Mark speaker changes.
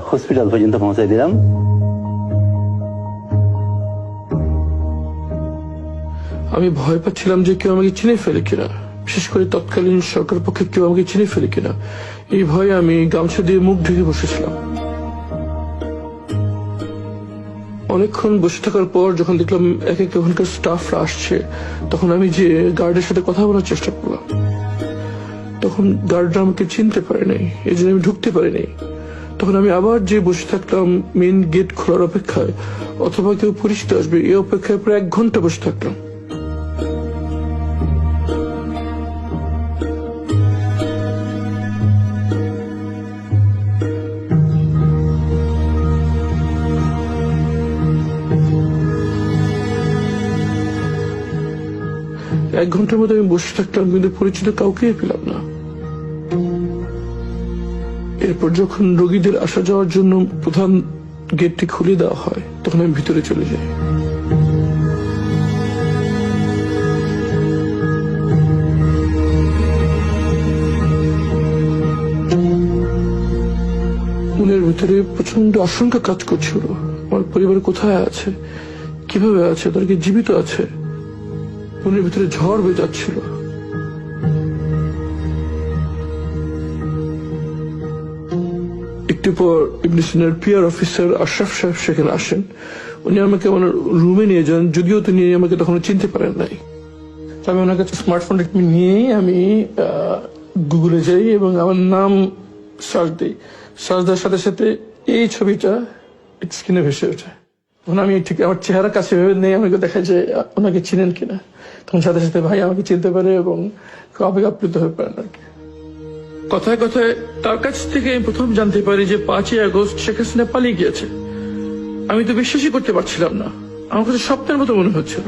Speaker 1: Hospital পর্যন্ত পৌঁছাই দিলাম।
Speaker 2: আমি ভয় পাচ্ছিলাম যে কেউ আমাকে চিনে ফেলে কিনা, বিশেষ করে তৎকালীন সরকার পক্ষে কেউ আমাকে চিনে ফেলে কিনা। এই ভয়ে আমি গামছা দিয়ে মুখ ঢেকে বসেছিলাম। অনেকক্ষণ বসে থাকার পর যখন দেখলাম এক এক ওখানকার স্টাফরা আসছে, তখন আমি যে গার্ডের সাথে কথা বলার চেষ্টা করলাম। তখন গার্ডরা আমাকে চিনতে পারে নাই, এই জন্য আমি ঢুকতে পারি নাই। তখন আমি আবার যে বসে থাকলাম মেন গেট খোলার অপেক্ষায়, অথবা কেউ পরিচিত আসবে এই অপেক্ষায় প্রায় 1 ঘন্টা বসে থাকলাম। এক ঘন্টার মধ্যে আমি বসে থাকলাম, কিন্তু পরিচিত কাউকেই পেলাম না। এরপর যখন রোগীদের আসা যাওয়ার জন্য প্রধান গেটটি খুলে দেওয়া হয়, তখন আমি ভিতরে চলে যাই। মনের ভিতরে প্রচন্ড আশঙ্কা কাজ করছিল। আমার পরিবার কোথায় আছে, কিভাবে আছে, তারা কি জীবিত আছে? মনের ভিতরে ঝড় বয়ে যাচ্ছিল। একটু পর ইবনে সিনার পিআর অফিসার আশরাফ সাহেব সেখানে আসেন। উনি আমাকে আমার রুমে নিয়ে যান, যদিও তিনি আমাকে তখন চিনতে পারেন নাই। আমি ওনার কাছে স্মার্টফোনটা নিয়েই আমি গুগলে যাই এবং আমার নাম সার্চ দিই। সার্চ দেওয়ার সাথে সাথে এই ছবিটা স্ক্রিনে ভেসে ওঠে। তখন আমি ঠিক আমার চেহারা কাছে ভেবে নেই, আমাকে দেখা যায় ওনাকে চিনেন কিনা। তখন সাথে সাথে ভাই আমাকে চিনতে পারে এবং খুব আবেগ আপ্লুত হয়ে পারেন আর কি। কথায় কথায় তার কাছ থেকে আমি প্রথম জানতে পারি যে 5ই আগস্ট শেখ হাসিনা পালিয়ে গিয়েছে। আমি তো বিশ্বাসই করতে পারছিলাম না, আমার কাছে স্বপ্নের মতো মনে হচ্ছিল।